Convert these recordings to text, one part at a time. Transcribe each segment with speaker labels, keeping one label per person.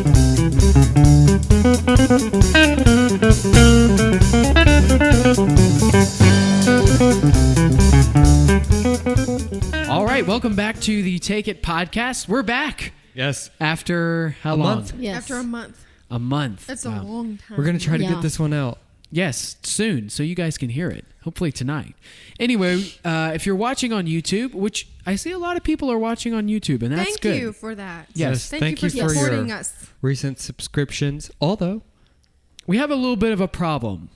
Speaker 1: All right, welcome back to the Take It podcast. We're back.
Speaker 2: Yes.
Speaker 1: After how long?
Speaker 2: Month.
Speaker 3: Yes.
Speaker 4: After a month.
Speaker 1: A month.
Speaker 4: That's a long time.
Speaker 2: We're going to try to get this one out.
Speaker 1: Yes, soon, so you guys can hear it. Hopefully tonight. Anyway, if you're watching on YouTube, which I see a lot of people are watching on YouTube, and that's good.
Speaker 4: Thank you for that.
Speaker 1: Yes.
Speaker 4: Thank you for supporting
Speaker 2: your
Speaker 4: us.
Speaker 2: recent subscriptions. Although
Speaker 1: we have a little bit of a problem.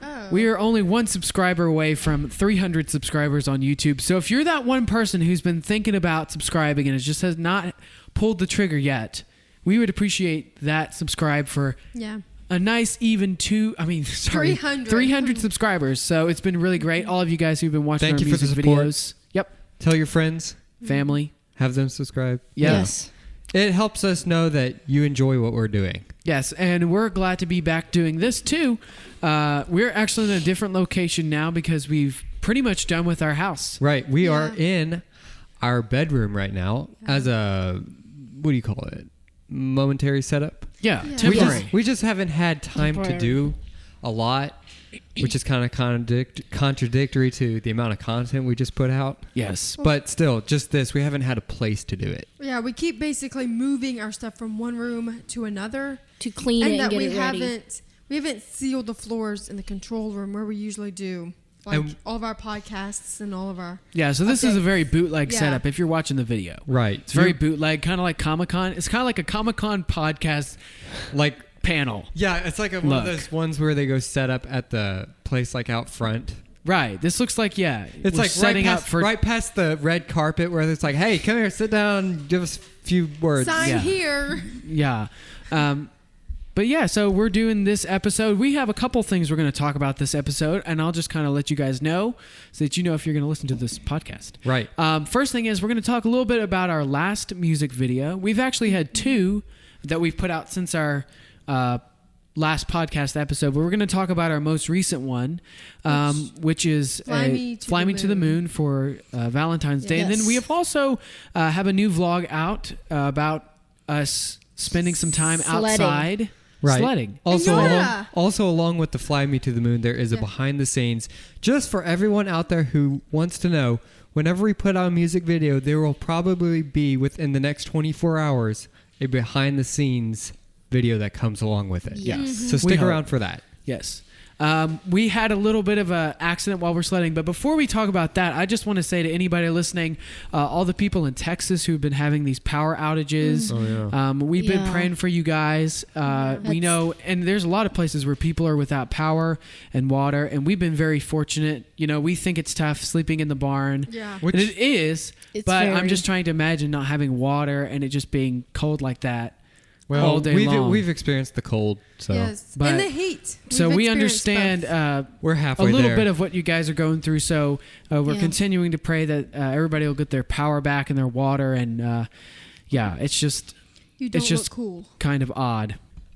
Speaker 4: Oh.
Speaker 1: We are only one subscriber away from 300 subscribers on YouTube. So if you're that one person who's been thinking about subscribing and has not pulled the trigger yet, we would appreciate that subscribe for a nice even 300 subscribers. So it's been really great. All of you guys who've been watching our music videos. Yep.
Speaker 2: Tell your friends,
Speaker 1: family,
Speaker 2: have them subscribe.
Speaker 1: Yes.
Speaker 2: It helps us know that you enjoy what we're doing.
Speaker 1: Yes, and we're glad to be back doing this too. We're actually in a different location now because we've pretty much done with our house.
Speaker 2: Right. We are in our bedroom right now as a, what do you call it? Momentary setup?
Speaker 1: Yeah. Temporary.
Speaker 2: We just haven't had time to do a lot, which is kind of contradictory to the amount of content we just put out.
Speaker 1: Yes.
Speaker 2: But still, just this, we haven't had a place to do it.
Speaker 4: Yeah, we keep basically moving our stuff from one room to another.
Speaker 3: To clean it and get it ready.
Speaker 4: We haven't sealed the floors in the control room where we usually do. Like all of our podcasts and all of our
Speaker 1: so this is a very bootleg setup if you're watching the video.
Speaker 2: Right.
Speaker 1: It's very bootleg, kind of like Comic-Con. It's kind of like a Comic-Con podcast panel.
Speaker 2: Yeah, it's like one of those ones where they go set up at the place like out front.
Speaker 1: Right. This looks like,
Speaker 2: it's like
Speaker 1: setting up for
Speaker 2: right past the red carpet where it's like, hey, come here, sit down, give us a few words.
Speaker 4: Sign here.
Speaker 1: Yeah. But yeah, so we're doing this episode. We have a couple things we're going to talk about this episode, and I'll just kind of let you guys know so that you know if you're going to listen to this podcast.
Speaker 2: Right.
Speaker 1: First thing is we're going to talk a little bit about our last music video. We've actually had two that we've put out since our last podcast episode, but we're going to talk about our most recent one, which is Fly Me to the Moon for Valentine's Day. And then we have also have a new vlog out about us spending some time outside.
Speaker 2: Right.
Speaker 1: Sledding.
Speaker 2: Also, along with the Fly Me to the Moon, there is a behind the scenes. Just for everyone out there who wants to know, whenever we put out a music video, there will probably be, within the next 24 hours, a behind the scenes video that comes along with it.
Speaker 1: Yes.
Speaker 4: Mm-hmm.
Speaker 2: So stick around for that.
Speaker 1: Yes. We had a little bit of an accident while we're sledding, but before we talk about that, I just want to say to anybody listening, all the people in Texas who've been having these power outages, we've been praying for you guys. We know, and there's a lot of places where people are without power and water, and we've been very fortunate. You know, we think it's tough sleeping in the barn. Yeah. And it is, but I'm just trying to imagine not having water and it just being cold like that.
Speaker 2: Well,
Speaker 1: all day long.
Speaker 2: We've experienced the cold, so
Speaker 1: but,
Speaker 4: and the heat.
Speaker 1: So we understand
Speaker 2: we're halfway
Speaker 1: a little
Speaker 2: there.
Speaker 1: bit of what you guys are going through. So we're continuing to pray that everybody will get their power back and their water. And it's just
Speaker 4: look cool.
Speaker 1: Kind of odd.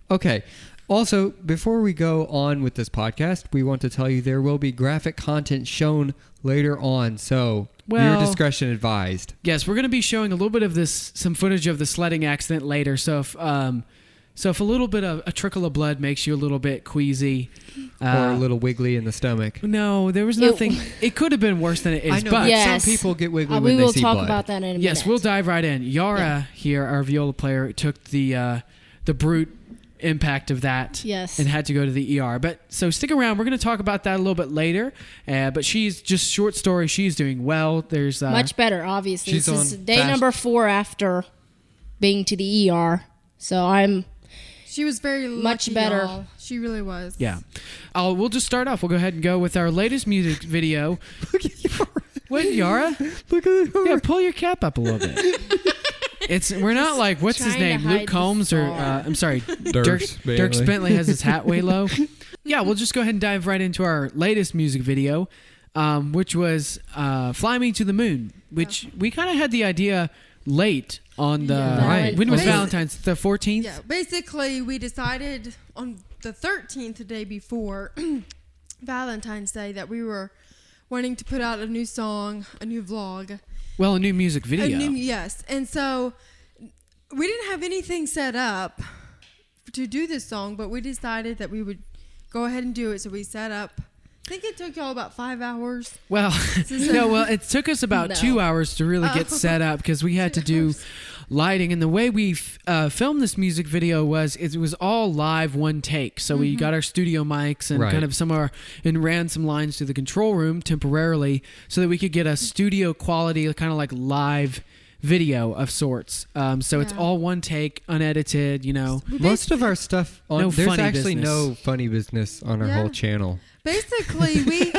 Speaker 2: Okay. Also, before we go on with this podcast, we want to tell you there will be graphic content shown later on. So your discretion advised.
Speaker 1: Yes, we're going to be showing a little bit of some footage of the sledding accident later. So if a little bit of a trickle of blood makes you a little bit queasy,
Speaker 2: or a little wiggly in the stomach.
Speaker 1: No, there was nothing. It could have been worse than it is.
Speaker 2: I know,
Speaker 1: but
Speaker 2: some people get wiggly when they see blood.
Speaker 3: We will talk about that in a minute.
Speaker 1: Yes, we'll dive right in. Yara here, our viola player, took the brute impact of that and had to go to the ER. But so stick around. We're going to talk about that a little bit later. But she's just short story. She's doing well. There's
Speaker 3: much better, obviously. This is day number 4 after being to the ER. So
Speaker 4: she was very
Speaker 3: much better.
Speaker 4: Y'all. She really was.
Speaker 1: Yeah. We'll just start off. We'll go ahead and go with our latest music video.
Speaker 2: Look at Yara.
Speaker 1: What, Yara?
Speaker 2: Look at her.
Speaker 1: Yeah, pull your cap up a little bit. We're not like, what's his name? Luke Combs or I'm sorry, Dirk Bentley has his hat way low. Yeah, we'll just go ahead and dive right into our latest music video, which was Fly Me to the Moon, which we kind of had the idea late on the when was Valentine's, the 14th?
Speaker 4: Yeah, basically we decided on the 13th, the day before Valentine's Day, that we were wanting to put out a new song, a new vlog.
Speaker 1: Well, a new music video.
Speaker 4: Yes. And so we didn't have anything set up to do this song, but we decided that we would go ahead and do it. So we set up. I think it took y'all about 5 hours.
Speaker 1: Well, it took us about 2 hours to really get set up because we had to do lighting. And the way we filmed this music video was it was all live one take. So we got our studio mics and kind of and ran some lines to the control room temporarily so that we could get a studio quality, kind of like live video of sorts. So it's all one take, unedited,
Speaker 2: Most of our stuff there's
Speaker 1: funny
Speaker 2: actually
Speaker 1: business.
Speaker 2: no funny business on our whole channel.
Speaker 4: Basically, we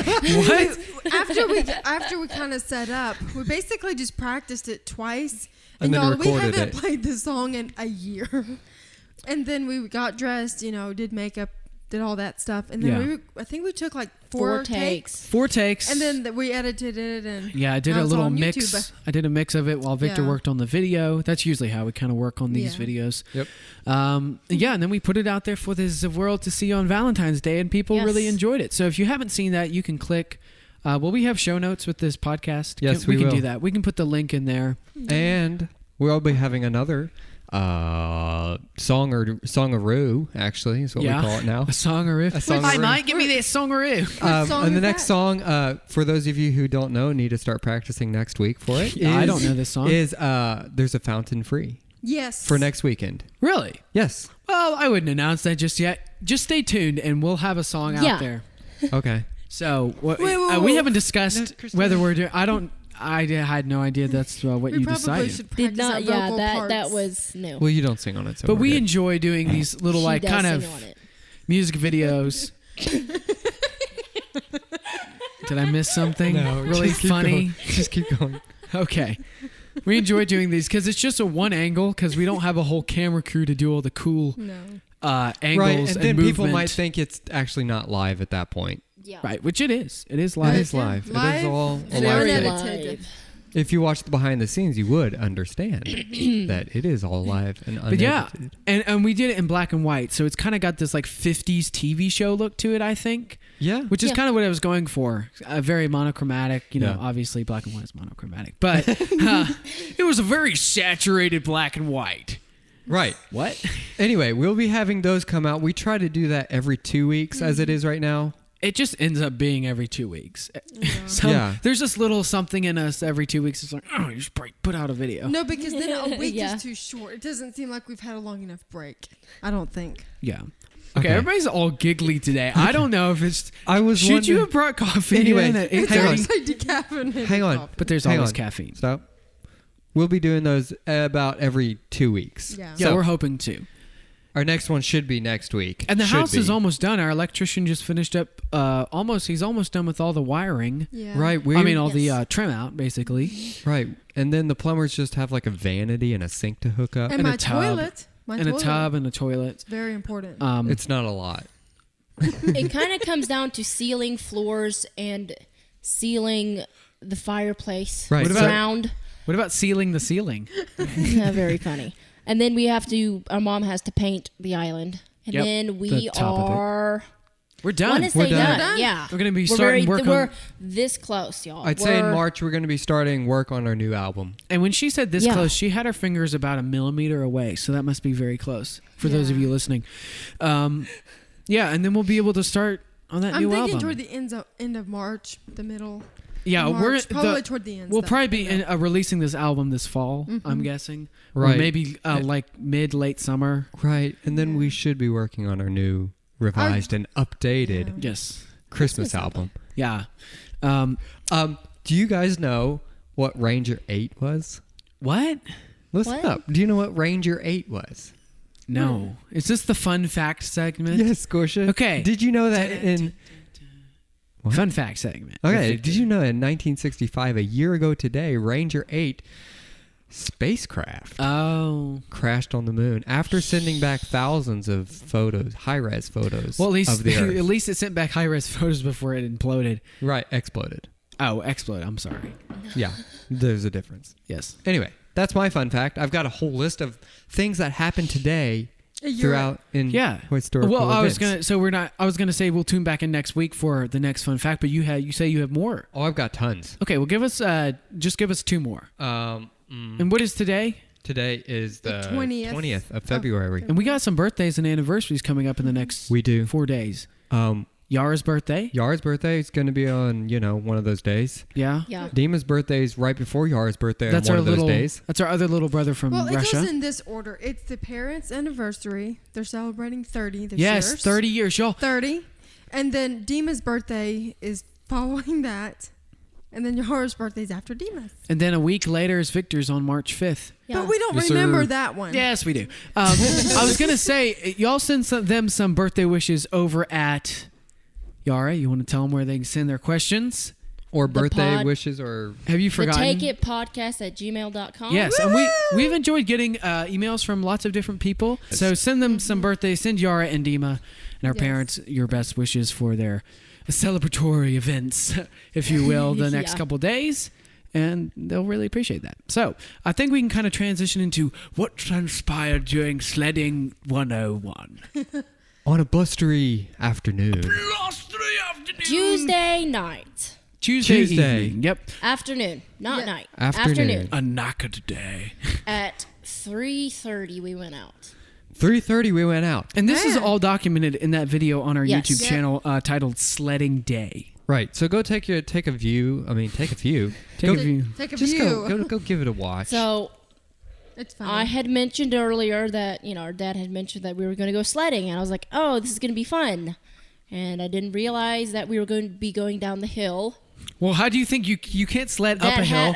Speaker 4: after we kind of set up, we basically just practiced it twice,
Speaker 2: And then
Speaker 4: y'all, we
Speaker 2: recorded
Speaker 4: haven't
Speaker 2: it.
Speaker 4: played this song in a year. And then we got dressed, did makeup, did all that stuff, and then I think we took like four takes.
Speaker 1: 4 takes.
Speaker 4: And then we edited it, and
Speaker 1: I did
Speaker 4: now
Speaker 1: a
Speaker 4: it's
Speaker 1: little
Speaker 4: on
Speaker 1: mix.
Speaker 4: YouTube.
Speaker 1: I did a mix of it while Victor
Speaker 4: Yeah.
Speaker 1: worked on the video. That's usually how we kind of work on these videos.
Speaker 2: Yep.
Speaker 1: And then we put it out there for the world to see on Valentine's Day, and people really enjoyed it. So if you haven't seen that, you can click. Will we have show notes with this podcast?
Speaker 2: Yes,
Speaker 1: we
Speaker 2: we
Speaker 1: can
Speaker 2: will.
Speaker 1: do that. We can put the link in there.
Speaker 2: And we'll be having another songaroo, actually, is what we call it now.
Speaker 1: A songaroo.
Speaker 2: A songaroo.
Speaker 1: I might give me that songaroo.
Speaker 4: song
Speaker 2: And the
Speaker 4: is
Speaker 2: next
Speaker 4: that?
Speaker 2: song, for those of you who don't know, need to start practicing next week for it.
Speaker 1: I don't know this song.
Speaker 2: Is There's a Fountain Free
Speaker 4: Yes.
Speaker 2: for next weekend.
Speaker 1: Really?
Speaker 2: Yes.
Speaker 1: Well, I wouldn't announce that just yet. Just stay tuned, and we'll have a song out there.
Speaker 2: Okay.
Speaker 1: So
Speaker 4: wait,
Speaker 1: we haven't discussed
Speaker 2: No, Christina.
Speaker 1: whether we're doing. I had no idea that's what
Speaker 4: we
Speaker 1: you
Speaker 4: probably
Speaker 1: decided.
Speaker 4: should
Speaker 3: Did
Speaker 4: practice
Speaker 3: not.
Speaker 4: our
Speaker 3: Yeah,
Speaker 4: vocal
Speaker 3: that
Speaker 4: parts.
Speaker 3: was no.
Speaker 2: Well, you don't sing on it, so
Speaker 1: But
Speaker 2: we're
Speaker 1: we
Speaker 2: good.
Speaker 1: enjoy doing these little
Speaker 3: She
Speaker 1: like
Speaker 3: does
Speaker 1: kind
Speaker 3: sing
Speaker 1: of
Speaker 3: on it.
Speaker 1: music videos. Did I miss something really
Speaker 2: just keep
Speaker 1: funny?
Speaker 2: going. Just keep going.
Speaker 1: Okay. We enjoy doing these because it's just a one angle because we don't have a whole camera crew to do all the cool
Speaker 4: No.
Speaker 1: angles
Speaker 2: Right, and then
Speaker 1: movement.
Speaker 2: people might think it's actually not live at that point.
Speaker 3: Yeah.
Speaker 1: Right, which it is. It is live.
Speaker 2: It is live. It is all a
Speaker 4: and
Speaker 2: live
Speaker 4: very
Speaker 2: thing.
Speaker 4: edited.
Speaker 2: If you watch the behind the scenes, you would understand that it is all live and
Speaker 1: But yeah,
Speaker 2: unedited.
Speaker 1: and we did it in black and white, so it's kind of got this like 50s TV show look to it, I think.
Speaker 2: Yeah.
Speaker 1: Which is kind of what I was going for. Very monochromatic. Obviously black and white is monochromatic. But it was a very saturated black and white.
Speaker 2: Right.
Speaker 1: What?
Speaker 2: Anyway, we'll be having those come out. We try to do that every 2 weeks as it is right now.
Speaker 1: It just ends up being every 2 weeks.
Speaker 2: Yeah.
Speaker 1: There's this little something in us every 2 weeks. It's like, oh, you should put out a video.
Speaker 4: No, because then a week
Speaker 3: Yeah.
Speaker 4: is too short. It doesn't seem like we've had a long enough break. I don't think.
Speaker 1: Yeah. Okay,
Speaker 2: Okay.
Speaker 1: everybody's all giggly today. I don't know if it's...
Speaker 2: I was
Speaker 1: Should you
Speaker 2: wondering-
Speaker 1: have brought coffee
Speaker 2: Anyway,
Speaker 1: in at
Speaker 4: It's
Speaker 2: hang on.
Speaker 1: 8:30?
Speaker 4: actually decaffeinated.
Speaker 2: Hang on.
Speaker 4: coffee.
Speaker 1: But there's
Speaker 2: Hang
Speaker 1: always
Speaker 2: on.
Speaker 1: caffeine.
Speaker 2: Stop. We'll be doing those about every 2 weeks.
Speaker 4: Yeah.
Speaker 1: Yeah,
Speaker 2: So
Speaker 1: we're hoping to.
Speaker 2: our next one should be next week.
Speaker 1: And the
Speaker 2: Should
Speaker 1: house is
Speaker 2: be.
Speaker 1: almost done. Our electrician just finished up he's almost done with all the wiring.
Speaker 4: Yeah.
Speaker 2: Right.
Speaker 1: I mean, all
Speaker 3: Yes.
Speaker 1: the trim out, basically.
Speaker 2: Right. And then the plumbers just have like a vanity and a sink to hook up.
Speaker 4: And
Speaker 1: And a
Speaker 4: my
Speaker 1: tub.
Speaker 4: toilet. My
Speaker 1: And
Speaker 4: toilet.
Speaker 1: a tub and a toilet.
Speaker 4: It's very important.
Speaker 2: It's not a lot.
Speaker 3: It kind of comes down to sealing floors and sealing the fireplace.
Speaker 2: Right.
Speaker 1: What about-
Speaker 3: Round.
Speaker 1: What about sealing the ceiling?
Speaker 3: Very funny. And then our mom has to paint the island. And
Speaker 1: Yep.
Speaker 3: then we
Speaker 2: The top of it.
Speaker 3: are...
Speaker 1: We're
Speaker 3: I
Speaker 1: done.
Speaker 3: want to say
Speaker 2: We're done.
Speaker 3: done. Yeah.
Speaker 1: We're gonna be
Speaker 3: We're
Speaker 1: starting work on-
Speaker 3: We're this close, y'all.
Speaker 2: I'd say in
Speaker 3: We're-
Speaker 2: March we're going to be starting work on our new album.
Speaker 1: And when she said this
Speaker 3: Yeah.
Speaker 1: close, she had her fingers about a millimeter away. So that must be very close for those of
Speaker 4: Yeah.
Speaker 1: you listening. Yeah, and then we'll be able to start on that
Speaker 4: I'm
Speaker 1: new
Speaker 4: thinking
Speaker 1: album.
Speaker 4: toward the end of March, the middle.
Speaker 1: Yeah,
Speaker 4: March,
Speaker 1: we're
Speaker 4: probably toward the end.
Speaker 1: We'll probably be releasing this album this fall.
Speaker 4: Mm-hmm.
Speaker 1: I'm guessing,
Speaker 2: Right.
Speaker 1: Or maybe like late summer.
Speaker 2: Right. And then we should be working on our new revised and updated
Speaker 1: Yes.
Speaker 2: Christmas album.
Speaker 1: Yeah.
Speaker 2: Do you guys know what Ranger 8 was?
Speaker 1: What?
Speaker 2: Listen
Speaker 3: What?
Speaker 2: up. Do you know what Ranger 8 was?
Speaker 1: No. Is this the fun fact segment?
Speaker 2: Yes, Scotia.
Speaker 1: Okay.
Speaker 2: Did you know that in... What?
Speaker 1: Fun fact segment.
Speaker 2: Okay,
Speaker 1: If it-
Speaker 2: did you know in 1965, a year ago today, Ranger 8 spacecraft
Speaker 1: Oh.
Speaker 2: crashed on the moon after sending back thousands of photos, high-res photos
Speaker 1: Well, at least
Speaker 2: of the Earth.
Speaker 1: at least it sent back high-res photos before it imploded.
Speaker 2: Right, exploded.
Speaker 1: Oh, explode. I'm sorry.
Speaker 2: Yeah, there's a difference.
Speaker 1: Yes.
Speaker 2: Anyway, that's my fun fact. I've got a whole list of things that happened today
Speaker 4: A year-
Speaker 2: throughout in
Speaker 1: Yeah.
Speaker 2: historical
Speaker 1: Well, I was
Speaker 2: events.
Speaker 1: gonna say we'll tune back in next week for the next fun fact, but you say you have more.
Speaker 2: Oh, I've got tons.
Speaker 1: Okay, well give us two more. And what is today?
Speaker 2: Today is the
Speaker 4: 20th.
Speaker 2: 20th of February.
Speaker 1: And we got some birthdays and anniversaries coming up in the next
Speaker 2: We do.
Speaker 1: 4 days.
Speaker 2: Um,
Speaker 1: Yara's birthday.
Speaker 2: Yara's birthday is going to be on, one of those days.
Speaker 1: Yeah.
Speaker 3: Yeah.
Speaker 2: Dima's birthday is right before Yara's birthday
Speaker 1: That's
Speaker 2: on
Speaker 1: our
Speaker 2: one of those
Speaker 1: little.
Speaker 2: days.
Speaker 1: That's our other little brother from
Speaker 4: Well, it
Speaker 1: Russia.
Speaker 4: goes in this order. It's the parents' anniversary. They're celebrating 30 this
Speaker 1: Yes,
Speaker 4: year.
Speaker 1: 30 years, y'all.
Speaker 4: 30. And then Dima's birthday is following that. And then Yara's birthday is after Dima's.
Speaker 1: And then a week later is Victor's on March 5th.
Speaker 3: Yeah.
Speaker 4: But we don't
Speaker 2: Yes,
Speaker 4: remember
Speaker 2: sir.
Speaker 4: that one.
Speaker 1: Yes, we do. I was going to say, y'all send them some birthday wishes over at Yara. You want to tell them where they can send their questions?
Speaker 2: Or
Speaker 3: The
Speaker 2: birthday
Speaker 3: pod-
Speaker 2: wishes or...
Speaker 1: Have you
Speaker 3: The
Speaker 1: forgotten?
Speaker 3: Take It Podcast at gmail.com.
Speaker 1: Yes, and we've enjoyed getting emails from lots of different people. So send them some birthdays. Send Yara and Dima and our
Speaker 4: Yes.
Speaker 1: parents your best wishes for their celebratory events, if you will, the next
Speaker 3: Yeah.
Speaker 1: couple days. And they'll really appreciate that. So I think we can kind of transition into what transpired during Sledding 101.
Speaker 2: On a blustery afternoon.
Speaker 3: Tuesday night.
Speaker 1: Tuesday
Speaker 2: Tuesday.
Speaker 1: evening. Yep.
Speaker 3: Afternoon. Not
Speaker 4: Yeah.
Speaker 3: night.
Speaker 2: Afternoon.
Speaker 1: A knackered day.
Speaker 3: At 3:30 we went out.
Speaker 2: 3:30 we went out.
Speaker 1: And this is
Speaker 4: Man.
Speaker 1: all documented in that video on our
Speaker 3: Yes.
Speaker 1: YouTube
Speaker 4: Yep.
Speaker 1: channel titled Sledding Day.
Speaker 2: Right. So go take a view. I mean, take a few.
Speaker 1: Take a view.
Speaker 4: Take a
Speaker 2: Just
Speaker 4: view.
Speaker 2: go give it a watch.
Speaker 3: So
Speaker 4: It's fine.
Speaker 3: I had mentioned earlier that, our dad had mentioned that we were going to go sledding. And I was like, oh, this is going to be fun. And I didn't realize that we were going to be going down the hill.
Speaker 1: Well, how do you think you can't sled up a hill?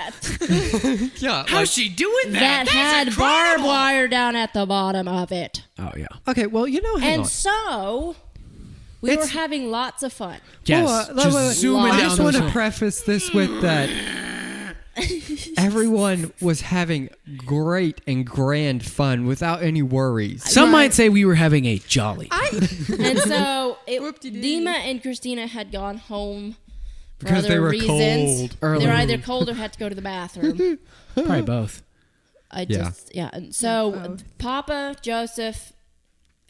Speaker 2: yeah.
Speaker 1: How's she doing
Speaker 3: That
Speaker 1: That's
Speaker 3: had
Speaker 1: incredible!
Speaker 3: barbed wire down at the bottom of it.
Speaker 1: Oh yeah.
Speaker 2: Okay. Well, hang
Speaker 3: And
Speaker 2: on.
Speaker 3: so we were
Speaker 2: It's-
Speaker 3: having lots of fun.
Speaker 1: Yes.
Speaker 2: Well,
Speaker 1: just zooming
Speaker 3: I
Speaker 2: I
Speaker 1: down
Speaker 2: just
Speaker 1: those
Speaker 2: want to
Speaker 1: hills.
Speaker 2: preface this with that everyone was having great and grand fun without any worries.
Speaker 1: Some might say we were having a jolly.
Speaker 3: And so
Speaker 4: Whoop-de-doo.
Speaker 3: Dima and Christina had gone home for
Speaker 2: Because they
Speaker 3: other
Speaker 2: were
Speaker 3: reasons.
Speaker 2: cold.
Speaker 1: Early.
Speaker 3: They were either cold or had to go to the bathroom.
Speaker 1: Probably both.
Speaker 3: And so
Speaker 4: Both.
Speaker 3: Papa, Joseph,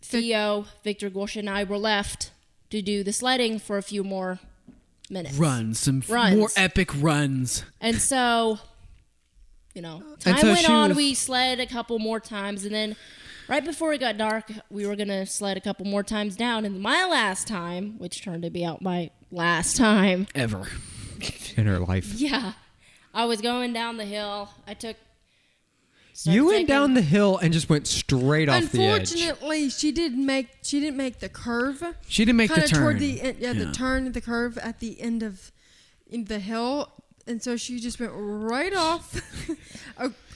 Speaker 3: Theo, Victor, Gorsha, and I were left to do the sledding for a few more minutes.
Speaker 1: Some
Speaker 3: Runs.
Speaker 1: more epic runs.
Speaker 3: And so, time
Speaker 2: so
Speaker 3: went
Speaker 2: she
Speaker 3: on.
Speaker 2: was-
Speaker 3: We sled a couple more times, and then right before it got dark, we were gonna sled a couple more times down. And my last time, which turned to be out my last time,
Speaker 1: Ever.
Speaker 2: In her life.
Speaker 3: yeah, I was going down the hill.
Speaker 2: You went down the hill and just went straight off the edge.
Speaker 4: Unfortunately, she didn't make the curve.
Speaker 1: She didn't make the
Speaker 4: Kind of
Speaker 1: turn.
Speaker 4: toward the end, the turn, the curve at the end of the hill, and so she just went right off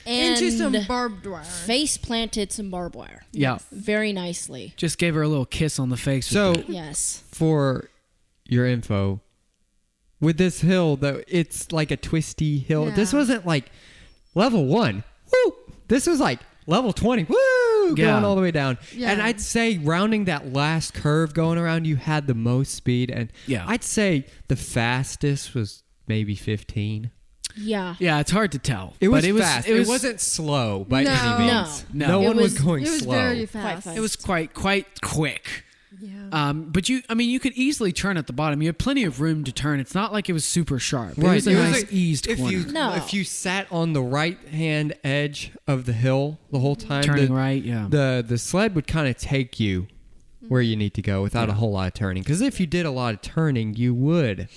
Speaker 4: into some
Speaker 3: And
Speaker 4: barbed wire.
Speaker 3: face planted some barbed wire.
Speaker 1: Yeah.
Speaker 3: Very nicely.
Speaker 1: Just gave her a little kiss on the face.
Speaker 2: So,
Speaker 1: with
Speaker 3: Yes.
Speaker 2: for your info, with this hill, though, it's like a twisty hill. This
Speaker 4: Yeah.
Speaker 2: wasn't like level 1. Woo! This was like level 20. Woo!
Speaker 1: Yeah.
Speaker 2: Going all the way down.
Speaker 4: Yeah.
Speaker 2: And I'd say rounding that last curve going around, you had the most speed. And
Speaker 1: Yeah.
Speaker 2: I'd say the fastest was maybe 15.
Speaker 3: Yeah.
Speaker 1: yeah, it's hard to tell.
Speaker 2: It was
Speaker 1: but
Speaker 2: fast. It wasn't slow by
Speaker 4: No.
Speaker 2: any means.
Speaker 1: No.
Speaker 2: No
Speaker 1: It
Speaker 2: one was
Speaker 3: was-
Speaker 2: going
Speaker 4: It was
Speaker 2: slow.
Speaker 4: very
Speaker 3: Quite
Speaker 4: fast.
Speaker 3: fast.
Speaker 1: It was quite quick.
Speaker 4: Yeah.
Speaker 1: But you could easily turn at the bottom. You had plenty of room to turn. It's not like it was super sharp. It
Speaker 2: Right.
Speaker 1: was a
Speaker 2: It was
Speaker 1: nice
Speaker 2: like,
Speaker 1: eased
Speaker 2: if
Speaker 1: corner.
Speaker 2: you
Speaker 3: No.
Speaker 2: if you sat on the right hand edge of the hill the whole time,
Speaker 1: Turning
Speaker 2: the,
Speaker 1: right, yeah.
Speaker 2: the sled would kind of take you where you need to go without a whole lot of turning. Because if you did a lot of turning, you would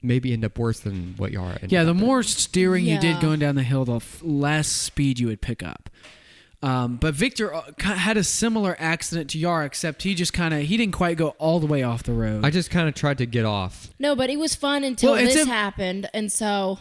Speaker 2: maybe end up worse than what you are.
Speaker 1: Yeah, the more steering you did
Speaker 3: Yeah.
Speaker 1: going down the hill, the less speed you would pick up. But Victor had a similar accident to Yara, except he didn't quite go all the way off the road.
Speaker 2: I just kind of tried to get off.
Speaker 3: No, but it was fun until
Speaker 1: Well, it's
Speaker 3: this
Speaker 1: a-
Speaker 3: happened, and so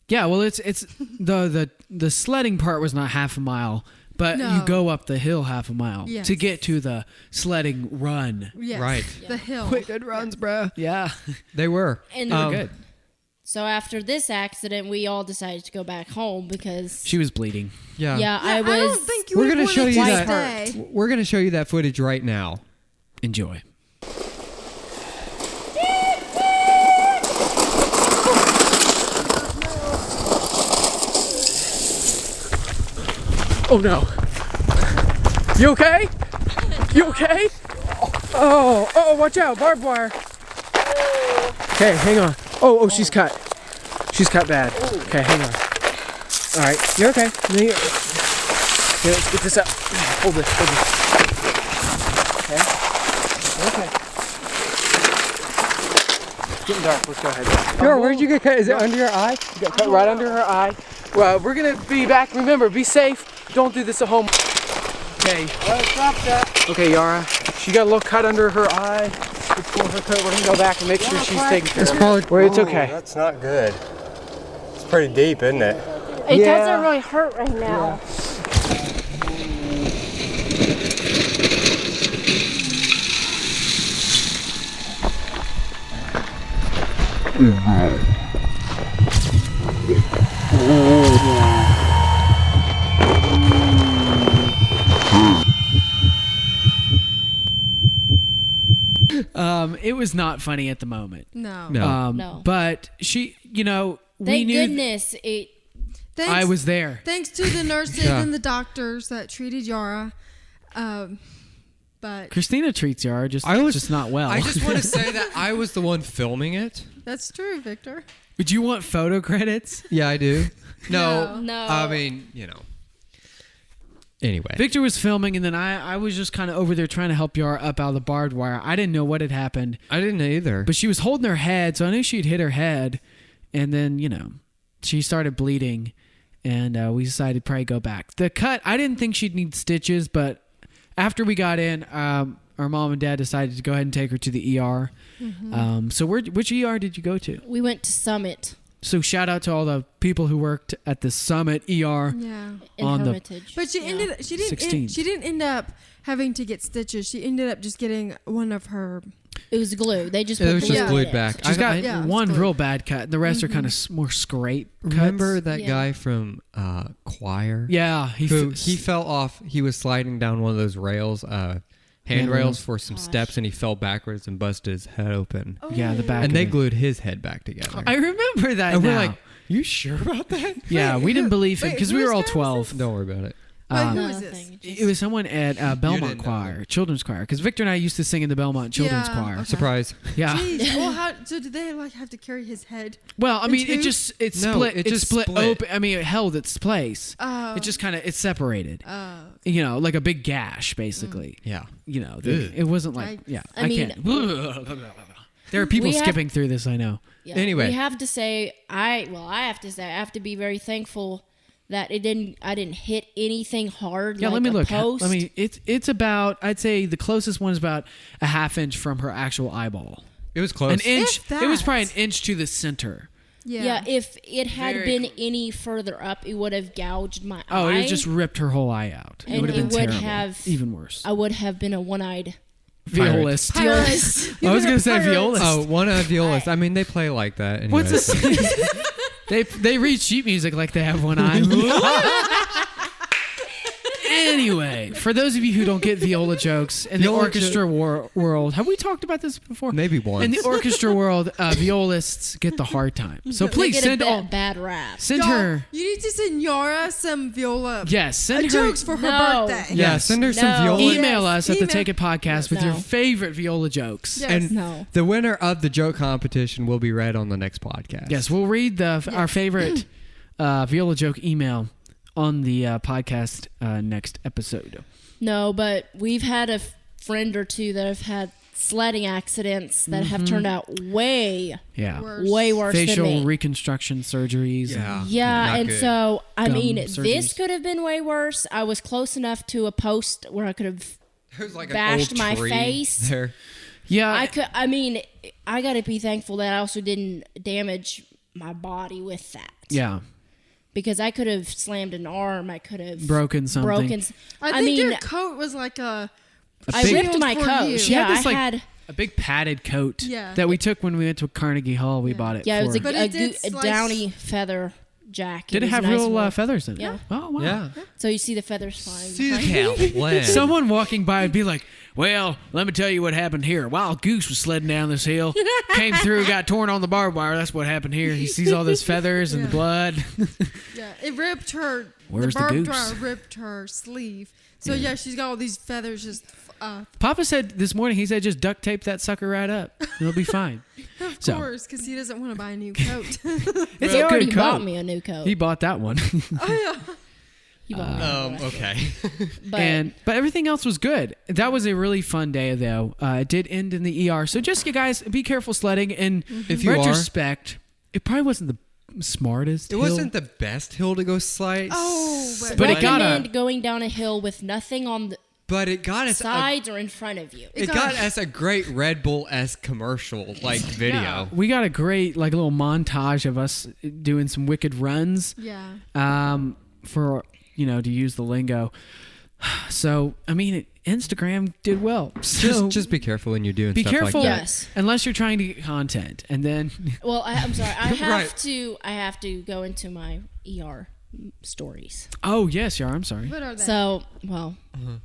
Speaker 1: Yeah, well, it's the sledding part was not half a mile, but
Speaker 4: No.
Speaker 1: you go up the hill half a mile
Speaker 4: Yes.
Speaker 1: to get to the sledding run.
Speaker 4: Yes.
Speaker 2: Right.
Speaker 4: The hill.
Speaker 1: good runs, bruh. Yeah,
Speaker 2: They were.
Speaker 3: And-
Speaker 1: good.
Speaker 3: so after this accident, we all decided to go back home because
Speaker 1: She was bleeding.
Speaker 2: Yeah.
Speaker 3: I was.
Speaker 4: don't think you
Speaker 2: We're
Speaker 4: would
Speaker 2: gonna show you
Speaker 4: wanted to
Speaker 2: that.
Speaker 4: stay.
Speaker 2: We're gonna show you that footage right now.
Speaker 1: Enjoy. Oh no! You okay? You okay? Oh! Watch out! Barbed wire. Okay, hang on. Oh! She's cut. She's cut bad. Okay, hang on.
Speaker 5: All right, you're okay. No, here, let's get this up. Hold this. Okay. Okay. It's getting dark. Let's go ahead. Yora, where'd you get cut? Is it under your eye? You got cut right under her eye. Well, we're gonna be back. Remember, be safe. Don't do this at home. Okay. Stop that. Okay, Yara. She got a little cut under her eye. Let's pull her coat. We're gonna go back and make sure she's taken care of. It's okay.
Speaker 6: That's not good. It's pretty deep, isn't it?
Speaker 3: It doesn't really hurt right now.
Speaker 1: It was not funny at the moment.
Speaker 4: No.
Speaker 3: No.
Speaker 1: But she, we
Speaker 3: Thank
Speaker 1: knew
Speaker 3: goodness it.
Speaker 4: Thanks,
Speaker 1: I was there.
Speaker 4: Thanks to the nurses and the doctors that treated Yara. But
Speaker 1: Christina treats Yara just not well.
Speaker 2: I just want to say that I was the one filming it.
Speaker 4: that's true, Victor.
Speaker 1: Would you want photo credits?
Speaker 2: Yeah, I do. No.
Speaker 3: No.
Speaker 2: Anyway.
Speaker 1: Victor was filming, and then I was just kind of over there trying to help Yara up out of the barbed wire. I didn't know what had happened.
Speaker 2: I didn't either.
Speaker 1: But she was holding her head, so I knew she'd hit her head. And then, she started bleeding, and we decided to probably go back. The cut, I didn't think she'd need stitches, but after we got in, our mom and dad decided to go ahead and take her to the ER. Mm-hmm. So which ER did you go to?
Speaker 3: We went to Summit.
Speaker 1: So shout out to all the people who worked at the Summit ER.
Speaker 4: Yeah.
Speaker 3: In
Speaker 1: On the
Speaker 3: Hermitage.
Speaker 4: But she didn't end up having to get stitches. She ended up just getting one of her.
Speaker 3: It was glue. They just
Speaker 2: It
Speaker 3: put
Speaker 2: was
Speaker 3: glue
Speaker 2: just
Speaker 3: in
Speaker 2: glued
Speaker 3: it.
Speaker 2: back.
Speaker 1: She's got
Speaker 4: it's
Speaker 1: one
Speaker 4: good.
Speaker 1: real bad cut. The rest are kind of more scrape cuts.
Speaker 2: Remember that
Speaker 3: Yeah.
Speaker 2: guy from Choir?
Speaker 1: Yeah.
Speaker 2: He fell off. He was sliding down one of those rails, handrails for some
Speaker 3: Gosh.
Speaker 2: steps, and he fell backwards and busted his head open.
Speaker 1: Yeah, the back.
Speaker 2: And
Speaker 1: of
Speaker 2: they
Speaker 1: it.
Speaker 2: glued his head back together.
Speaker 1: I remember that
Speaker 2: and
Speaker 1: now.
Speaker 2: we're like, you sure about that?
Speaker 1: Yeah, we didn't believe him
Speaker 4: wait,
Speaker 1: because we
Speaker 4: whose
Speaker 1: were all
Speaker 4: guy was
Speaker 1: 12.
Speaker 2: Don't worry about it.
Speaker 4: Wait, who
Speaker 3: No,
Speaker 4: is this?
Speaker 3: thing, just-
Speaker 1: It was someone at Belmont
Speaker 2: didn't know
Speaker 1: Choir,
Speaker 2: that.
Speaker 1: children's choir, because Victor and I used to sing in the Belmont Children's
Speaker 4: Yeah,
Speaker 1: Choir.
Speaker 4: okay.
Speaker 2: Surprise.
Speaker 1: Yeah.
Speaker 4: Jeez. Well, so did they have to carry his head?
Speaker 1: Well, I mean,
Speaker 4: two?
Speaker 1: it
Speaker 2: No,
Speaker 1: split.
Speaker 2: it
Speaker 1: It
Speaker 2: just
Speaker 1: split
Speaker 2: split.
Speaker 1: open. I mean, it held its place.
Speaker 4: Oh.
Speaker 1: It just kind of separated.
Speaker 4: Oh.
Speaker 1: Like a big gash, basically.
Speaker 2: Yeah.
Speaker 1: It wasn't like
Speaker 4: Right.
Speaker 1: yeah.
Speaker 3: I mean-
Speaker 1: can't. There are people
Speaker 3: We have-
Speaker 1: skipping through this. I know.
Speaker 3: Yeah.
Speaker 2: Anyway.
Speaker 3: we have to say I have to be very thankful that I didn't hit anything hard.
Speaker 1: Yeah,
Speaker 3: like
Speaker 1: let me
Speaker 3: a
Speaker 1: look.
Speaker 3: Post.
Speaker 1: Let me. It's about. I'd say the closest one is about a half inch from her actual eyeball.
Speaker 2: It was close.
Speaker 1: An inch.
Speaker 4: If
Speaker 1: It was probably an
Speaker 4: that.
Speaker 1: inch to the center.
Speaker 3: Yeah, if it had
Speaker 1: Very
Speaker 3: been
Speaker 1: close.
Speaker 3: any further up, it would have gouged my
Speaker 1: Oh,
Speaker 3: eye.
Speaker 1: it just ripped her whole eye out. It
Speaker 3: And
Speaker 1: would have
Speaker 3: it
Speaker 1: been
Speaker 3: would
Speaker 1: terrible.
Speaker 3: have-
Speaker 1: Even worse.
Speaker 3: I would have been a one-eyed
Speaker 1: Violist.
Speaker 3: violist.
Speaker 1: I was gonna say violist.
Speaker 2: Oh, one of violist. I mean, they play like that. Anyway,
Speaker 1: What's this?
Speaker 2: so-
Speaker 1: They read sheet music like they have one eye. Anyway, for those of you who don't get viola jokes in the
Speaker 2: Viola
Speaker 1: orchestra world, have we talked about this before?
Speaker 2: Maybe once.
Speaker 1: In the orchestra world, violists get the hard time. So
Speaker 3: They
Speaker 1: please
Speaker 3: get
Speaker 1: send
Speaker 3: a
Speaker 1: all.
Speaker 3: bad rap.
Speaker 1: Send
Speaker 4: Y'all,
Speaker 1: her.
Speaker 4: You need to send Yara some viola
Speaker 1: Yes, send her.
Speaker 4: jokes for her
Speaker 3: No.
Speaker 4: birthday.
Speaker 2: yeah,
Speaker 1: Yes.
Speaker 2: send her some
Speaker 3: No.
Speaker 2: viola.
Speaker 1: Email
Speaker 4: Yes,
Speaker 1: us at the
Speaker 4: email.
Speaker 1: Take It Podcast with
Speaker 3: No.
Speaker 1: your favorite viola jokes.
Speaker 4: Yes.
Speaker 2: And
Speaker 3: No.
Speaker 2: the winner of the joke competition will be read on the next podcast.
Speaker 1: Yes, we'll read our favorite viola joke email on the podcast next episode.
Speaker 3: No, but we've had a friend or two that have had sledding accidents that have turned out way
Speaker 1: Yeah.
Speaker 3: way worse than
Speaker 1: Facial
Speaker 3: me.
Speaker 1: reconstruction surgeries.
Speaker 2: Yeah.
Speaker 3: Yeah,
Speaker 2: Not
Speaker 3: and
Speaker 2: good.
Speaker 3: so I
Speaker 1: Gum
Speaker 3: mean,
Speaker 1: surgeries.
Speaker 3: this could have been way worse. I was close enough to a post where I could have.
Speaker 2: There's like
Speaker 3: bashed
Speaker 2: an old
Speaker 3: my
Speaker 2: tree
Speaker 3: face.
Speaker 2: there.
Speaker 1: Yeah.
Speaker 3: I could. I mean, I got to be thankful that I also didn't damage my body with that.
Speaker 1: yeah.
Speaker 3: Because I could have slammed an arm. I could have
Speaker 1: Broken something.
Speaker 3: Broken.
Speaker 4: I think
Speaker 3: mean,
Speaker 4: your coat was like a.
Speaker 3: I
Speaker 1: big-
Speaker 3: ripped my
Speaker 4: for
Speaker 3: coat.
Speaker 4: you.
Speaker 1: She
Speaker 3: Yeah,
Speaker 1: had this
Speaker 3: I
Speaker 1: like
Speaker 3: had.
Speaker 1: a big padded coat
Speaker 4: Yeah.
Speaker 1: that we took when we went to Carnegie Hall. We bought it.
Speaker 3: Yeah, it was
Speaker 1: for.
Speaker 4: But
Speaker 3: a
Speaker 4: it did
Speaker 3: a
Speaker 4: slice-
Speaker 3: downy feather jacket.
Speaker 1: Did it
Speaker 3: was
Speaker 1: have
Speaker 3: nice
Speaker 1: real
Speaker 3: warm.
Speaker 1: feathers in it?
Speaker 3: Yeah.
Speaker 1: Oh wow.
Speaker 2: Yeah.
Speaker 3: So you see the feathers flying. behind.
Speaker 2: Land.
Speaker 1: Someone walking by would be like, "Well, let me tell you what happened here. Wild goose was sledding down this hill, came through, got torn on the barbed wire. That's what happened here. He sees all those feathers and the blood.
Speaker 4: Yeah, it ripped her.
Speaker 1: Where's the
Speaker 4: barbed
Speaker 1: goose?
Speaker 4: wire ripped her sleeve. So yeah, she's got all these feathers just.
Speaker 1: Papa said this morning. He said just duct tape that sucker right up. It'll be fine. So
Speaker 4: course, because he doesn't want to buy a new coat.
Speaker 1: it's
Speaker 3: He
Speaker 1: a
Speaker 3: already
Speaker 1: good
Speaker 3: bought
Speaker 1: coat.
Speaker 3: me a new coat.
Speaker 1: He bought that one.
Speaker 3: He bought me one.
Speaker 2: Okay.
Speaker 3: But
Speaker 1: But everything else was good. That was a really fun day, though. It did end in the ER. So just, you guys, be careful sledding. And
Speaker 2: If you
Speaker 1: retrospect, it probably wasn't the smartest.
Speaker 2: It
Speaker 1: hill.
Speaker 2: wasn't the best hill to go slide.
Speaker 1: But it got
Speaker 3: recommend going down a hill with nothing on the
Speaker 2: But it got us.
Speaker 3: sides or in front of you.
Speaker 2: It got us a great Red Bull-esque commercial video.
Speaker 1: We got a great little montage of us doing some wicked runs.
Speaker 4: Yeah.
Speaker 1: For to use the lingo. So I mean, Instagram did well. So
Speaker 2: Just be careful when you're doing
Speaker 1: be
Speaker 2: stuff
Speaker 1: careful,
Speaker 2: like that.
Speaker 3: Yes.
Speaker 1: unless you're trying to get content, and then
Speaker 3: Well, I'm sorry. I
Speaker 2: Right.
Speaker 3: have to go into my ER stories.
Speaker 1: oh yes, yeah, I'm sorry.
Speaker 4: What are they?
Speaker 3: So,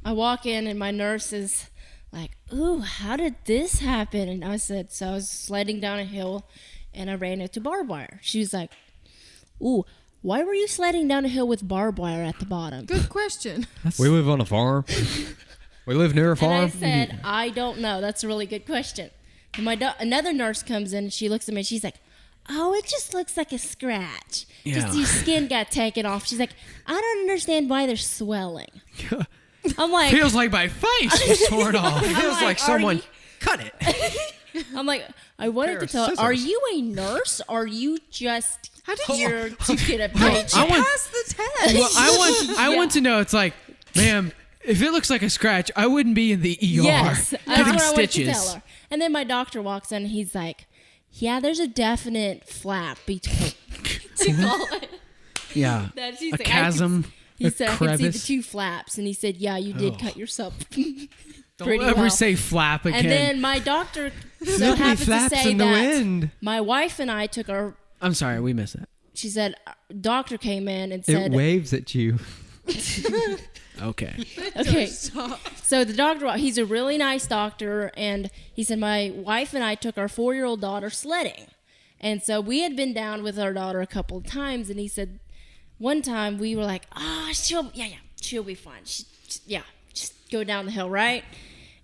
Speaker 3: I walk in and my nurse is like, "Ooh, how did this happen?" And I said, "So I was sledding down a hill, and I ran into barbed wire." She was like, "Ooh, why were you sledding down a hill with barbed wire at the bottom?"
Speaker 4: Good question.
Speaker 2: We live on a farm. We live near a
Speaker 3: And I
Speaker 2: farm.
Speaker 3: said, "I don't know. That's a really good question." And another nurse comes in and she looks at me and she's like, "Oh, it just looks like a scratch.
Speaker 1: Yeah.
Speaker 3: Just your skin got taken off." She's like, "I don't understand why they're swelling." I'm like,
Speaker 1: Feels like my face was torn off.
Speaker 2: It feels like someone cut it.
Speaker 3: I'm like, I wanted
Speaker 2: Pair
Speaker 3: to
Speaker 2: of
Speaker 3: tell her,
Speaker 2: scissors.
Speaker 3: are you a nurse? Are you just
Speaker 4: How did you-
Speaker 3: here to get a paycheck?
Speaker 1: I want-
Speaker 4: Pass the test.
Speaker 1: Well, I want to know. It's like, ma'am, if it looks like a scratch, I wouldn't be in the ER
Speaker 3: Yes, that's
Speaker 1: getting
Speaker 3: what I wanted to
Speaker 1: stitches.
Speaker 3: tell her. And then my doctor walks in and he's like, "Yeah, there's a definite flap between." to call it.
Speaker 1: Yeah,
Speaker 3: That she's
Speaker 1: a
Speaker 3: like,
Speaker 1: chasm.
Speaker 3: He said, "I can see the
Speaker 1: crevice.
Speaker 3: two flaps," and he said, "Yeah, you did cut yourself."
Speaker 1: Don't
Speaker 3: pretty
Speaker 1: ever
Speaker 3: well.
Speaker 1: say flap again.
Speaker 3: And then my doctor so
Speaker 2: Flippity
Speaker 3: happens to
Speaker 2: flaps
Speaker 3: say
Speaker 2: in the
Speaker 3: that
Speaker 2: wind.
Speaker 3: my wife and I took our.
Speaker 1: I'm sorry, we missed that.
Speaker 3: She said, doctor came in and
Speaker 2: It
Speaker 3: said,
Speaker 2: waves at you.
Speaker 1: Okay.
Speaker 3: "Okay." So the doctor, he's a really nice doctor, and he said my wife and I took our 4-year-old daughter sledding, and so we had been down with our daughter a couple of times, and he said one time we were like, she'll be fine. Just go down the hill, right?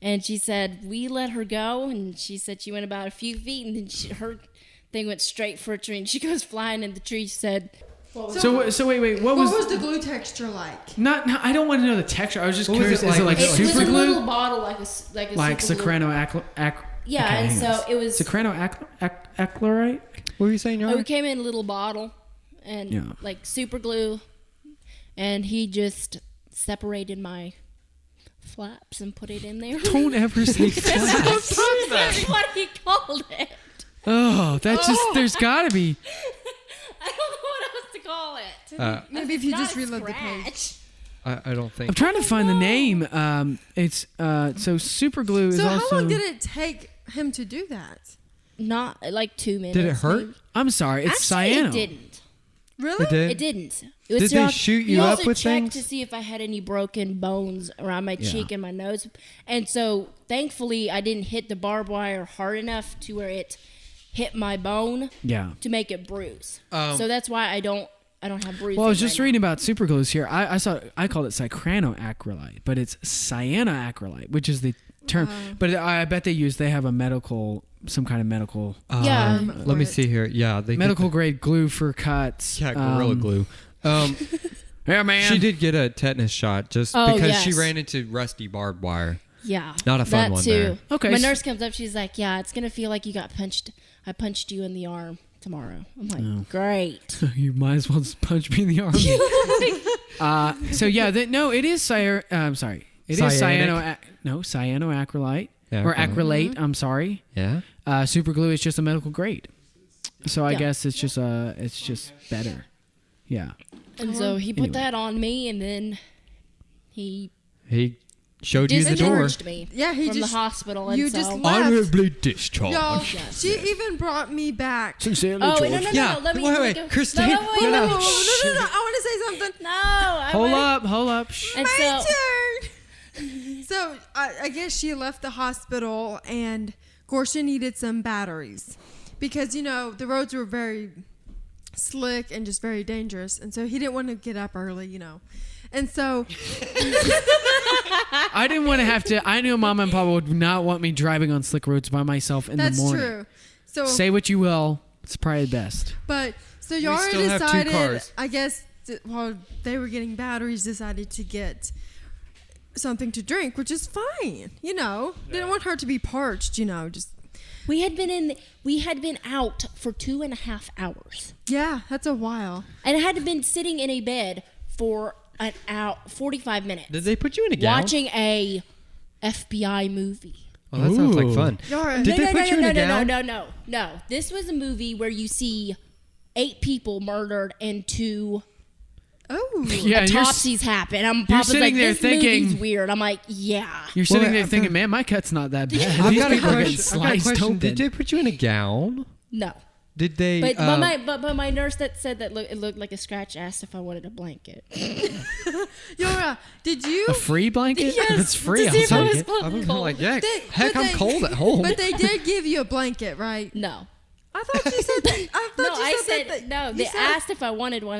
Speaker 3: And she said we let her go, and she said she went about a few feet, and then her thing went straight for a tree, and she goes flying in the tree. She said,
Speaker 1: So wait. What
Speaker 4: What
Speaker 1: was?
Speaker 4: was the glue texture like?
Speaker 1: Not. I don't want to know the texture. I was just
Speaker 2: What was
Speaker 1: curious.
Speaker 2: it
Speaker 1: Is it
Speaker 2: like?
Speaker 1: like
Speaker 3: it was
Speaker 1: super
Speaker 3: a
Speaker 1: glue?
Speaker 3: little bottle like super glue.
Speaker 1: Soprano
Speaker 3: Yeah, and so it was.
Speaker 1: Soprano acrylite.
Speaker 2: What were you saying,
Speaker 3: Oh,
Speaker 2: Yara?
Speaker 3: it came in a little bottle and
Speaker 1: Yeah.
Speaker 3: like super glue, and he just separated my flaps and put it in there.
Speaker 1: Don't ever say flap.
Speaker 3: That's what he called it.
Speaker 1: Oh, that's just. There's got to be.
Speaker 3: I don't know what else to call it.
Speaker 4: Maybe if you
Speaker 3: Not
Speaker 4: just
Speaker 3: a
Speaker 4: reload the page.
Speaker 3: scratch.
Speaker 2: I don't think.
Speaker 1: I'm trying to find the name. It's so super glue is
Speaker 4: So
Speaker 1: also.
Speaker 4: how long did it take him to do that?
Speaker 3: Not like 2 minutes.
Speaker 2: Did it hurt?
Speaker 3: maybe.
Speaker 1: I'm sorry. It's
Speaker 3: Actually,
Speaker 1: cyano.
Speaker 3: it didn't.
Speaker 4: Really?
Speaker 2: It did?
Speaker 3: It didn't. It was
Speaker 2: Did they shoot you
Speaker 3: he
Speaker 2: up
Speaker 3: also
Speaker 2: with
Speaker 3: checked
Speaker 2: things?
Speaker 3: to see if I had any broken bones around my
Speaker 1: Yeah.
Speaker 3: cheek and my nose, and so thankfully I didn't hit the barbed wire hard enough to where it hit my bone
Speaker 1: Yeah.
Speaker 3: to make it bruise. So that's why I don't have bruises.
Speaker 1: Well, I was just
Speaker 3: right
Speaker 1: reading about super glues here. I called it cycranoacrylite, but it's cyanoacrylite, which is the term. But I bet they have some kind of medical
Speaker 3: Yeah.
Speaker 2: Let me see here. Yeah, they
Speaker 1: medical grade glue for cuts.
Speaker 2: Yeah, Gorilla Glue.
Speaker 1: Yeah, man.
Speaker 2: She did get a tetanus shot just
Speaker 3: Oh,
Speaker 2: because she
Speaker 3: yes.
Speaker 2: ran into rusty barbed wire.
Speaker 3: Yeah,
Speaker 2: Not a fun
Speaker 3: that
Speaker 2: one
Speaker 3: too.
Speaker 2: there.
Speaker 1: Okay,
Speaker 3: My
Speaker 1: so-
Speaker 3: nurse comes up. She's like, "Yeah, it's gonna feel like you got punched. I punched you in the arm tomorrow." I'm like, "Great."
Speaker 1: You might as well just punch me in the arm. So yeah, it is I'm sorry. It is
Speaker 2: Cyanic?
Speaker 1: cyanoacrylite
Speaker 2: Yeah,
Speaker 1: or
Speaker 2: okay.
Speaker 1: acrylate.
Speaker 3: Mm-hmm.
Speaker 1: I'm sorry.
Speaker 2: Yeah.
Speaker 1: Super glue is just a medical grade. So I
Speaker 3: Yeah.
Speaker 1: guess it's just better. Yeah.
Speaker 3: And so he put
Speaker 1: Anyway.
Speaker 3: that on me, and then he
Speaker 2: He showed you the door.
Speaker 3: discharged me
Speaker 4: Yeah, he
Speaker 3: from
Speaker 4: just
Speaker 3: the hospital. And
Speaker 4: you
Speaker 3: so,
Speaker 4: just left.
Speaker 2: Honorably discharged.
Speaker 4: Y'all,
Speaker 3: Yes.
Speaker 4: she even brought me back.
Speaker 1: Sincerely,
Speaker 3: Oh,
Speaker 1: George.
Speaker 3: wait, no.
Speaker 2: Yeah,
Speaker 3: Let me
Speaker 2: wait,
Speaker 3: go-
Speaker 2: Christine,
Speaker 3: No,
Speaker 2: no,
Speaker 3: wait,
Speaker 2: no.
Speaker 3: wait,
Speaker 4: No,
Speaker 3: wait.
Speaker 4: I want to say something.
Speaker 3: No. I
Speaker 1: Hold
Speaker 3: wanna-
Speaker 1: up. Shh.
Speaker 3: And
Speaker 4: My
Speaker 3: so,
Speaker 4: turn. So I guess she left the hospital, and of course she needed some batteries because the roads were very slick and just very dangerous, and so he didn't want to get up early, and so
Speaker 1: I didn't want to have to. I knew Mama and Papa would not want me driving on slick roads by myself in
Speaker 4: that's
Speaker 1: the morning.
Speaker 4: true. So
Speaker 1: Say what you will. It's probably the best.
Speaker 4: But so Yara
Speaker 2: still have 2
Speaker 4: decided,
Speaker 2: cars.
Speaker 4: I guess, while they were getting batteries, decided to get something to drink, which is fine. Didn't want her to be parched. Just
Speaker 3: We had been out for 2.5 hours,
Speaker 4: yeah, that's a while.
Speaker 3: and I had been sitting in a bed for an hour, 45 minutes,
Speaker 2: Did they put you in a gown?
Speaker 3: watching a FBI movie.
Speaker 2: Oh, that sounds like
Speaker 1: Ooh.
Speaker 2: fun.
Speaker 4: Yara,
Speaker 2: Did they put you in a gown?
Speaker 3: No. This was a movie where you see 8 people murdered and 2
Speaker 4: oh,
Speaker 1: Yeah, and
Speaker 3: autopsies happen. Papa's
Speaker 1: sitting
Speaker 3: like,
Speaker 1: there
Speaker 3: this
Speaker 1: thinking-
Speaker 3: movie's weird. I'm like, yeah.
Speaker 1: You're sitting
Speaker 2: Well,
Speaker 1: there
Speaker 2: I've
Speaker 1: thinking,
Speaker 2: got-
Speaker 1: man, my cut's not that bad.
Speaker 2: I've
Speaker 1: These
Speaker 2: got a
Speaker 1: people are getting
Speaker 2: question. I've got a
Speaker 1: sliced
Speaker 2: question.
Speaker 1: open.
Speaker 2: Did they put you in a gown?
Speaker 3: No.
Speaker 2: Did they?
Speaker 3: But my nurse that said that it looked like a scratch asked if I wanted a blanket.
Speaker 4: Yara, did you?
Speaker 1: A free blanket?
Speaker 3: Yes,
Speaker 1: If it's free,
Speaker 3: to see
Speaker 1: I'll
Speaker 3: if I
Speaker 1: take
Speaker 3: was
Speaker 1: it.
Speaker 3: cold.
Speaker 2: I was like, yeah,
Speaker 4: They-
Speaker 2: heck,
Speaker 4: but
Speaker 2: I'm
Speaker 4: they-
Speaker 2: cold at home.
Speaker 4: But they did give you a blanket, right?
Speaker 3: No.
Speaker 4: I thought you said that.
Speaker 3: I said
Speaker 4: that.
Speaker 3: no.
Speaker 4: You
Speaker 3: They
Speaker 4: said-
Speaker 3: asked if I wanted one,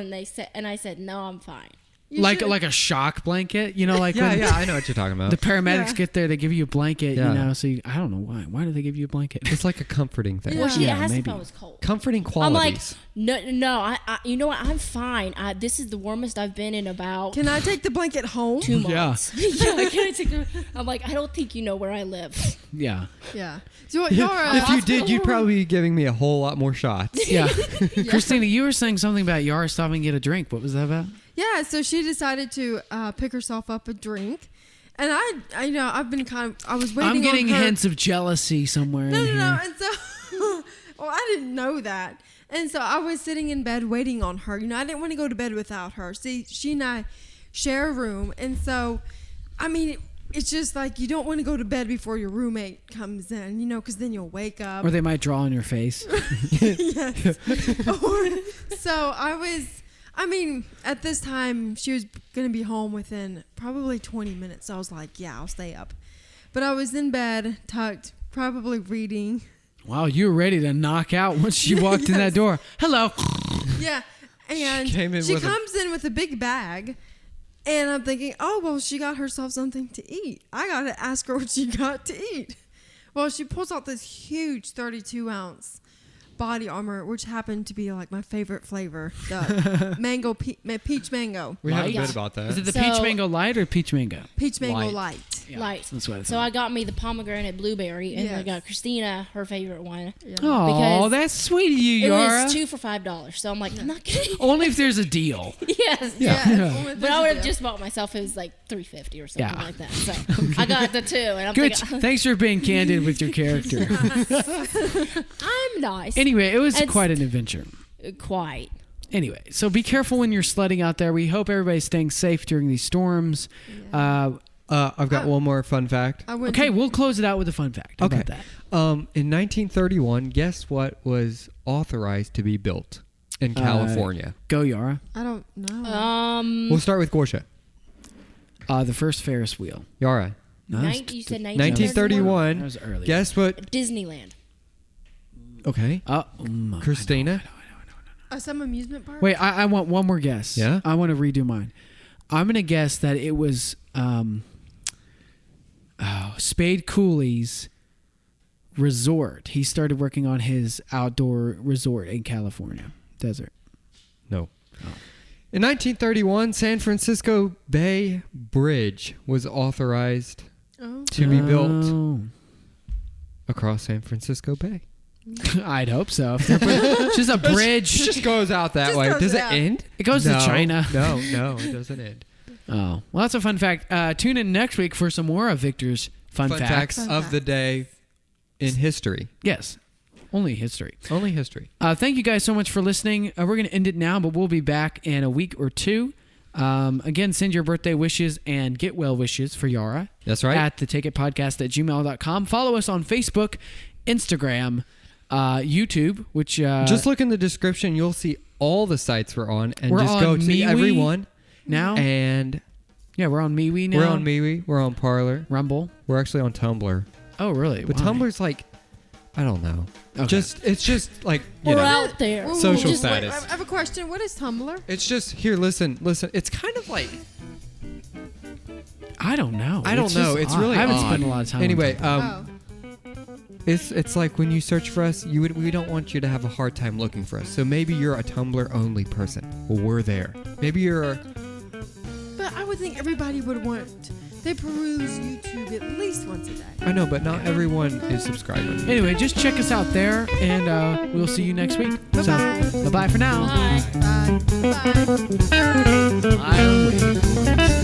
Speaker 3: and I said no, I'm fine.
Speaker 4: you
Speaker 1: Like
Speaker 4: should-
Speaker 1: a shock blanket, like
Speaker 2: yeah,
Speaker 1: when
Speaker 2: yeah, I know what you're talking about.
Speaker 1: the paramedics
Speaker 4: Yeah.
Speaker 1: get there, they give you a blanket,
Speaker 2: Yeah.
Speaker 1: so I don't know why. Why do they give you a blanket?
Speaker 2: It's like a comforting thing.
Speaker 3: Well, she
Speaker 1: Yeah,
Speaker 3: asked
Speaker 1: maybe.
Speaker 3: if I was cold.
Speaker 2: Comforting
Speaker 3: I'm like,
Speaker 2: qualities.
Speaker 3: no. I you know what? I'm fine. This is the warmest I've been in about
Speaker 4: Can I take the blanket home?
Speaker 3: 2
Speaker 1: Yeah.
Speaker 3: months. Yeah. Can I take I'm like, I don't think you know where I live.
Speaker 1: Yeah.
Speaker 4: Yeah. So Yara,
Speaker 2: If you did, you'd probably be giving me a whole lot more shots.
Speaker 1: Yeah. Christina, you were saying something about Yara stopping to get a drink. What was that about?
Speaker 4: yeah. So she decided to pick herself up a drink, and I've been I was waiting.
Speaker 1: I'm getting
Speaker 4: on her.
Speaker 1: hints of jealousy somewhere
Speaker 4: No,
Speaker 1: in
Speaker 4: no,
Speaker 1: here.
Speaker 4: no. And so, well, I didn't know that. And so I was sitting in bed waiting on her. I didn't want to go to bed without her. See, she and I share a room. And so, it's just like you don't want to go to bed before your roommate comes in, because then you'll wake up.
Speaker 1: Or they might draw on your face.
Speaker 4: Yes. So at this time, she was going to be home within probably 20 minutes. So I was like, yeah, I'll stay up. But I was in bed, tucked, probably reading.
Speaker 1: Wow, you were ready to knock out once she walked in that
Speaker 4: Yes.
Speaker 1: door. Hello.
Speaker 4: Yeah. And
Speaker 2: came in
Speaker 4: she
Speaker 2: with a-
Speaker 4: comes in with a big bag. And I'm thinking, oh, well, she got herself something to eat. I got to ask her what she got to eat. Well, she pulls out this huge 32-ounce body armor, which happened to be like my favorite flavor, the peach mango.
Speaker 2: We have a
Speaker 1: Light?
Speaker 2: bit about that.
Speaker 1: Is it the
Speaker 3: So-
Speaker 1: peach mango light or peach mango?
Speaker 4: Peach mango
Speaker 2: Light.
Speaker 4: light.
Speaker 1: Yeah,
Speaker 3: Light.
Speaker 1: That's what I
Speaker 3: So I got me the pomegranate blueberry, and I
Speaker 4: Yes.
Speaker 3: got Christina her favorite one.
Speaker 1: Oh,
Speaker 3: Because
Speaker 1: that's sweet of you,
Speaker 3: It
Speaker 1: Yara.
Speaker 3: was 2 for $5. So I'm like, I'm not kidding.
Speaker 1: Only if there's a deal.
Speaker 3: Yes.
Speaker 1: Yeah.
Speaker 3: But I would have just bought myself. It was like $3.50 or something
Speaker 1: Yeah.
Speaker 3: like that. So I got the 2, and I'm
Speaker 1: Good.
Speaker 3: thinking,
Speaker 1: Thanks for being candid with your character.
Speaker 3: I'm nice.
Speaker 1: Anyway, it was
Speaker 3: It's-
Speaker 1: quite an adventure.
Speaker 3: Quite.
Speaker 1: Anyway, so be careful when you're sledding out there. We hope everybody's staying safe during these storms.
Speaker 2: I've got one more fun fact.
Speaker 4: I went
Speaker 1: Okay,
Speaker 4: to-
Speaker 1: we'll close it out with a fun fact. How about that?
Speaker 2: In 1931, guess what was authorized to be built in California?
Speaker 1: Go, Yara.
Speaker 4: I don't know.
Speaker 2: We'll start with Gorsha.
Speaker 1: The first Ferris wheel.
Speaker 2: Yara.
Speaker 1: No, that's-
Speaker 3: You said
Speaker 2: 1931.
Speaker 1: That was early.
Speaker 2: Guess what?
Speaker 3: Disneyland.
Speaker 2: Okay. Christina.
Speaker 4: Some amusement park?
Speaker 1: Wait, I want one more guess.
Speaker 2: Yeah?
Speaker 1: I want to redo mine. I'm going to guess that it was Spade Cooley's resort. He started working on his outdoor resort in California. Desert.
Speaker 2: No. In 1931, San Francisco Bay Bridge was authorized to be built
Speaker 1: Oh.
Speaker 2: across San Francisco Bay.
Speaker 1: I'd hope so. If they're it's just a bridge.
Speaker 2: It just goes out that
Speaker 4: Just
Speaker 2: way.
Speaker 4: goes
Speaker 2: Does it
Speaker 4: out.
Speaker 2: end?
Speaker 1: It goes to
Speaker 2: No.
Speaker 1: China.
Speaker 2: No, it doesn't end.
Speaker 1: Oh, well, that's a fun fact. Tune in next week for some more of Victor's fun facts.
Speaker 2: Fun of the day in history.
Speaker 1: Yes, only history.
Speaker 2: Only history.
Speaker 1: Thank you guys so much for listening. We're going to end it now, but we'll be back in a week or two. Again, send your birthday wishes and get well wishes for Yara.
Speaker 2: That's right.
Speaker 1: At thetakeitpodcast@gmail.com. Follow us on Facebook, Instagram, YouTube, which...
Speaker 2: Just look in the description. You'll see all the sites we're on. And
Speaker 1: We're
Speaker 2: just
Speaker 1: on
Speaker 2: go to
Speaker 1: MeWe
Speaker 2: everyone.
Speaker 1: now.
Speaker 2: And
Speaker 1: Yeah, we're on MeWe now.
Speaker 2: we're on MeWe. We're on Parler.
Speaker 1: Rumble.
Speaker 2: We're actually on Tumblr.
Speaker 1: Oh, really?
Speaker 2: But
Speaker 1: Why?
Speaker 2: Tumblr's like, I don't know.
Speaker 1: Okay.
Speaker 2: It's just like,
Speaker 3: We're out there.
Speaker 4: Whoa,
Speaker 2: Social
Speaker 4: wait,
Speaker 2: status.
Speaker 4: I have a question. What is Tumblr?
Speaker 2: It's just, here, listen. It's kind of like,
Speaker 1: I don't know.
Speaker 2: I don't know.
Speaker 1: just
Speaker 2: It's
Speaker 1: odd.
Speaker 2: really
Speaker 1: I haven't
Speaker 2: odd.
Speaker 1: spent a lot of time on
Speaker 2: Anyway,
Speaker 1: Tumblr.
Speaker 2: It's like when you search for us, we don't want you to have a hard time looking for us. So maybe you're a Tumblr only person. Well, we're there. Maybe you're.
Speaker 4: But I would think everybody would want. They peruse YouTube at least once a day.
Speaker 2: I know, but not everyone is subscribing.
Speaker 1: Anyway, just check us out there, and we'll see you next week.
Speaker 4: Bye-bye.
Speaker 1: So, bye-bye for now.
Speaker 3: Bye.
Speaker 4: Bye. Bye.
Speaker 1: I'll wait.